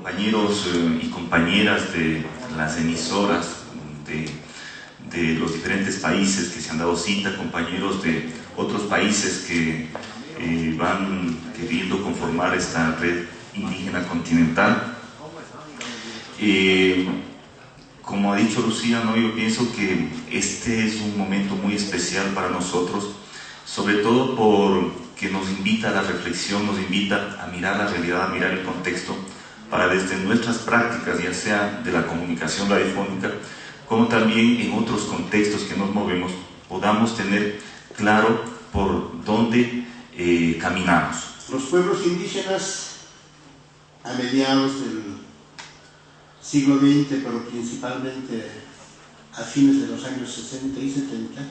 compañeros y compañeras de las emisoras de los diferentes países que se han dado cita, compañeros de otros países que van queriendo conformar esta red indígena continental. Como ha dicho Lucía, ¿no? Yo pienso que este es un momento muy especial para nosotros, sobre todo porque nos invita a la reflexión, nos invita a mirar la realidad, a mirar el contexto, para desde nuestras prácticas, ya sea de la comunicación radiofónica, como también en otros contextos que nos movemos, podamos tener claro por dónde caminamos. Los pueblos indígenas, a mediados del siglo XX, pero principalmente a fines de los años 60 y 70,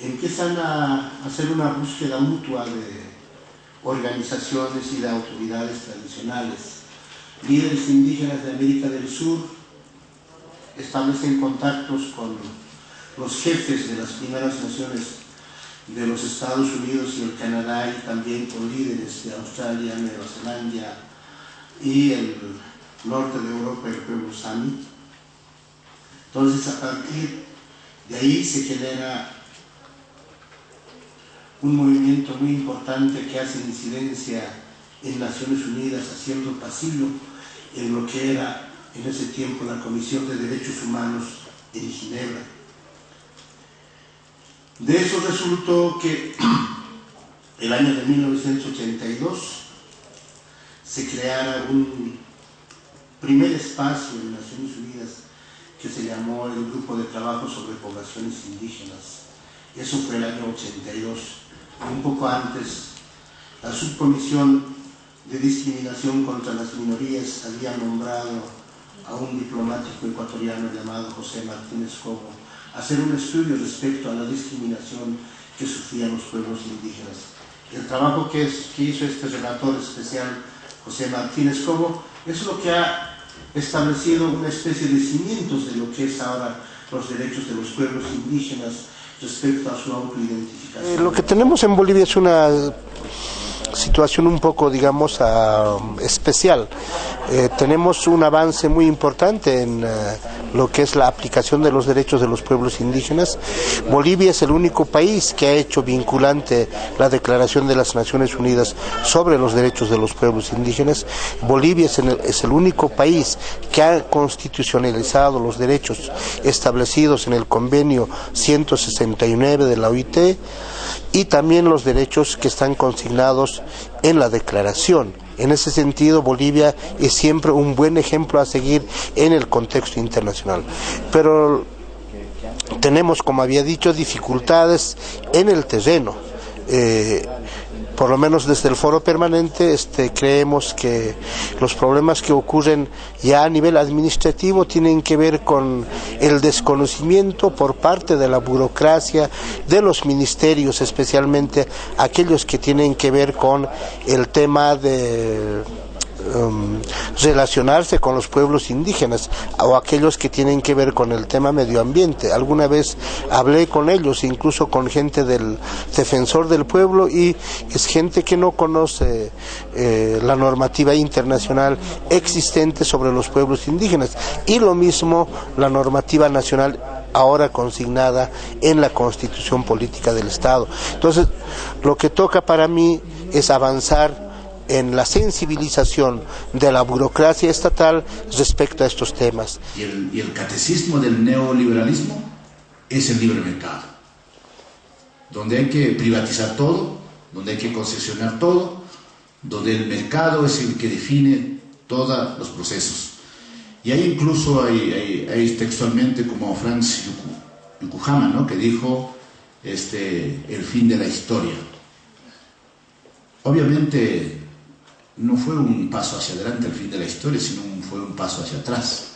empiezan a hacer una búsqueda mutua de organizaciones y de autoridades tradicionales. Líderes indígenas de América del Sur establecen contactos con los jefes de las primeras naciones de los Estados Unidos y el Canadá, y también con líderes de Australia, Nueva Zelanda y el norte de Europa, el pueblo Sami. Entonces, a partir de ahí se genera un movimiento muy importante que hace incidencia en Naciones Unidas, haciendo pasillo en lo que era en ese tiempo la Comisión de Derechos Humanos en Ginebra. De eso resultó que el año de 1982 se creara un primer espacio en Naciones Unidas que se llamó el Grupo de Trabajo sobre Poblaciones Indígenas. Eso fue el año 82. Un poco antes, la Subcomisión de Discriminación contra las Minorías había nombrado a un diplomático ecuatoriano llamado José Martínez Cobo a hacer un estudio respecto a la discriminación que sufrían los pueblos indígenas. El trabajo que hizo este relator especial, José Martínez Cobo, es lo que ha establecido una especie de cimientos de lo que es ahora los derechos de los pueblos indígenas respecto a su autoidentificación. Lo que tenemos en Bolivia es una situación un poco, digamos, especial. Tenemos un avance muy importante en lo que es la aplicación de los derechos de los pueblos indígenas. Bolivia es el único país que ha hecho vinculante la Declaración de las Naciones Unidas sobre los derechos de los pueblos indígenas. Bolivia es el único país que ha constitucionalizado los derechos establecidos en el convenio 169 de la OIT, y también los derechos que están consignados en la declaración. En ese sentido, Bolivia es siempre un buen ejemplo a seguir en el contexto internacional. Pero tenemos, como había dicho, dificultades en el terreno. Por lo menos desde el foro permanente creemos que los problemas que ocurren ya a nivel administrativo tienen que ver con el desconocimiento por parte de la burocracia, de los ministerios, especialmente aquellos que tienen que ver con el tema de relacionarse con los pueblos indígenas, o aquellos que tienen que ver con el tema medio ambiente. Alguna vez hablé con ellos, incluso con gente del Defensor del Pueblo, y es gente que no conoce la normativa internacional existente sobre los pueblos indígenas, y lo mismo la normativa nacional ahora consignada en la Constitución Política del Estado. Entonces, lo que toca para mí es avanzar en la sensibilización de la burocracia estatal respecto a estos temas. Y el catecismo del neoliberalismo es el libre mercado, donde hay que privatizar todo, donde hay que concesionar todo, donde el mercado es el que define todos los procesos. Y hay incluso, hay textualmente como Franz Fukuyama, ¿no?, que dijo el fin de la historia. Obviamente no fue un paso hacia adelante el fin de la historia, sino fue un paso hacia atrás.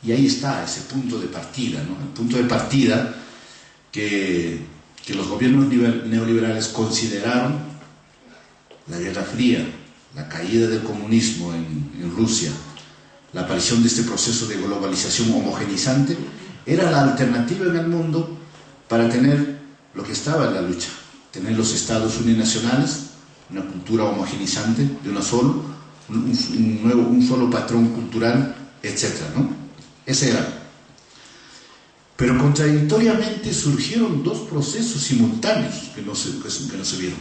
Y ahí está ese punto de partida, ¿no? El punto de partida que los gobiernos neoliberales consideraron la Guerra Fría, la caída del comunismo en Rusia, la aparición de este proceso de globalización homogenizante, era la alternativa en el mundo para tener lo que estaba en la lucha, tener los estados uninacionales, una cultura homogenizante de uno solo, un solo patrón cultural, etc., ¿no? Ese era. Pero contradictoriamente surgieron dos procesos simultáneos que no se vieron.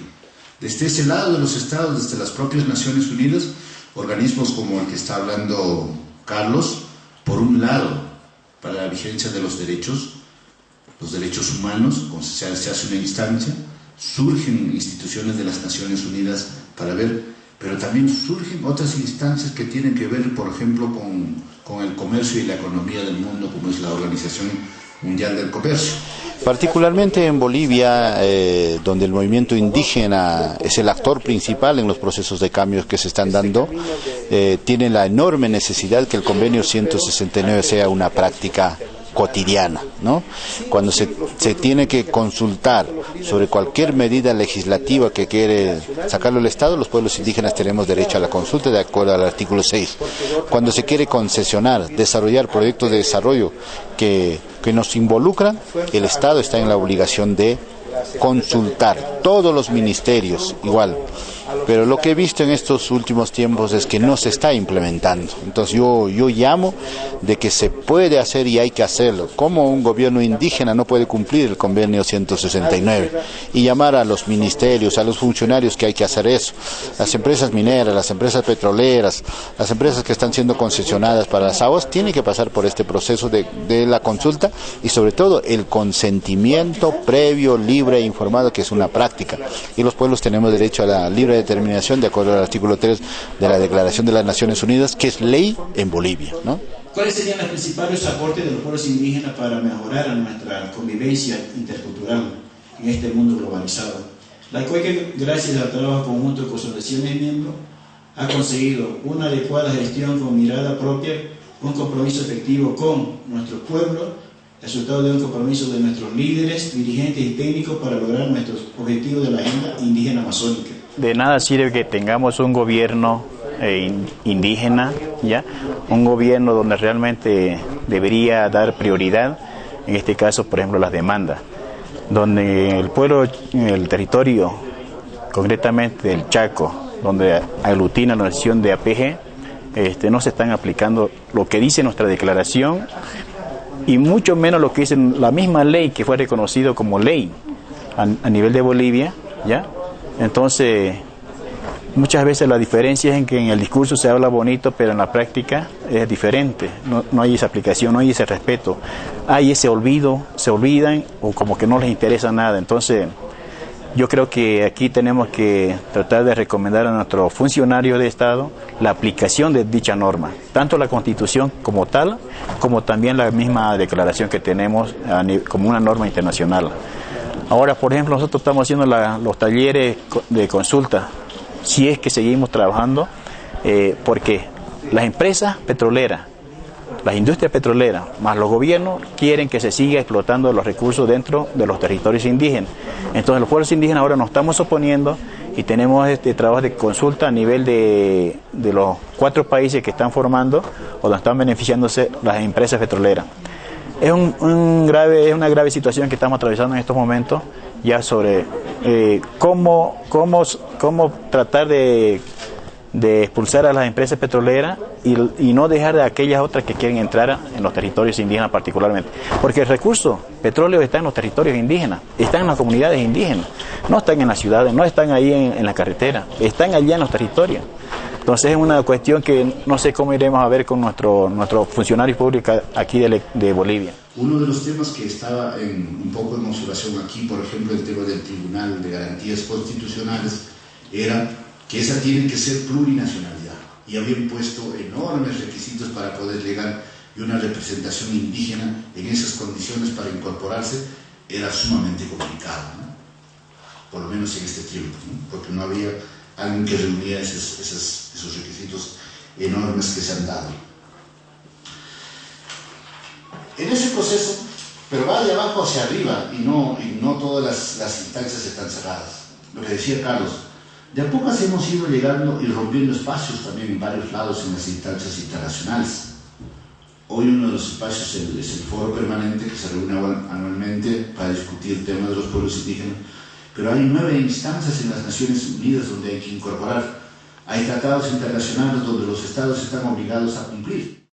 Desde ese lado de los estados, desde las propias Naciones Unidas, organismos como el que está hablando Carlos, por un lado, para la vigencia de los derechos humanos, como se hace una instancia, surgen instituciones de las Naciones Unidas para ver, pero también surgen otras instancias que tienen que ver, por ejemplo, con el comercio y la economía del mundo, como es la Organización Mundial del Comercio. Particularmente en Bolivia, donde el movimiento indígena es el actor principal en los procesos de cambios que se están dando, tiene la enorme necesidad que el convenio 169 sea una práctica cotidiana, ¿no? Cuando se tiene que consultar sobre cualquier medida legislativa que quiere sacarlo el Estado, los pueblos indígenas tenemos derecho a la consulta de acuerdo al artículo 6. Cuando se quiere concesionar, desarrollar proyectos de desarrollo que nos involucran, el Estado está en la obligación de consultar, todos los ministerios igual. Pero lo que he visto en estos últimos tiempos es que no se está implementando. Entonces yo llamo de que se puede hacer y hay que hacerlo. Como un gobierno indígena no puede cumplir el convenio 169 y llamar a los ministerios, a los funcionarios que hay que hacer eso. Las empresas mineras, las empresas petroleras, las empresas que están siendo concesionadas para las aguas tienen que pasar por este proceso de la consulta y sobre todo el consentimiento previo, libre e informado, que es una práctica. Y los pueblos tenemos derecho a la libre determinación de acuerdo al artículo 3 de la Declaración de las Naciones Unidas, que es ley en Bolivia, ¿no? ¿Cuáles serían los principales aportes de los pueblos indígenas para mejorar nuestra convivencia intercultural en este mundo globalizado? La COICE, gracias al trabajo conjunto con sus naciones miembros, ha conseguido una adecuada gestión con mirada propia, un compromiso efectivo con nuestro pueblo, resultado de un compromiso de nuestros líderes, dirigentes y técnicos para lograr nuestros objetivos de la agenda indígena amazónica. De nada sirve que tengamos un gobierno indígena, ¿ya? Un gobierno donde realmente debería dar prioridad, en este caso, por ejemplo, las demandas, donde el pueblo, el territorio, concretamente el Chaco, donde aglutina la nación de APG, no se están aplicando lo que dice nuestra declaración y mucho menos lo que dice la misma ley que fue reconocido como ley a nivel de Bolivia, ¿ya? Entonces, muchas veces la diferencia es en que en el discurso se habla bonito, pero en la práctica es diferente. No hay esa aplicación, no hay ese respeto. Hay ese olvido, se olvidan o como que no les interesa nada. Entonces, yo creo que aquí tenemos que tratar de recomendar a nuestros funcionarios de Estado la aplicación de dicha norma, tanto la Constitución como tal, como también la misma declaración que tenemos como una norma internacional. Ahora, por ejemplo, nosotros estamos haciendo los talleres de consulta, si es que seguimos trabajando, porque las empresas petroleras, las industrias petroleras, más los gobiernos, quieren que se siga explotando los recursos dentro de los territorios indígenas. Entonces, los pueblos indígenas ahora nos estamos oponiendo y tenemos este trabajo de consulta a nivel de los 4 países que están formando o donde están beneficiándose las empresas petroleras. Es una grave situación que estamos atravesando en estos momentos, ya sobre cómo tratar de expulsar a las empresas petroleras y no dejar de aquellas otras que quieren entrar en los territorios indígenas particularmente. Porque el recurso petróleo está en los territorios indígenas, están en las comunidades indígenas, no están en las ciudades, no están ahí en la carretera, están allá en los territorios. Entonces es una cuestión que no sé cómo iremos a ver con nuestros funcionarios públicos aquí de Bolivia. Uno de los temas que estaba un poco en observación aquí, por ejemplo, el tema del Tribunal de Garantías Constitucionales, era que esa tiene que ser plurinacionalidad. Y habían puesto enormes requisitos para poder llegar, y una representación indígena en esas condiciones para incorporarse era sumamente complicado, ¿no? Por lo menos en este tiempo, ¿no? Porque no había alguien que reunía esos requisitos enormes que se han dado. En ese proceso, pero va de abajo hacia arriba y no todas las instancias están cerradas. Lo que decía Carlos, de a pocas hemos ido llegando y rompiendo espacios también en varios lados en las instancias internacionales. Hoy uno de los espacios es el foro permanente que se reúne anualmente para discutir temas de los pueblos indígenas, pero hay 9 instancias en las Naciones Unidas donde hay que incorporar Hay tratados internacionales donde los estados están obligados a cumplir.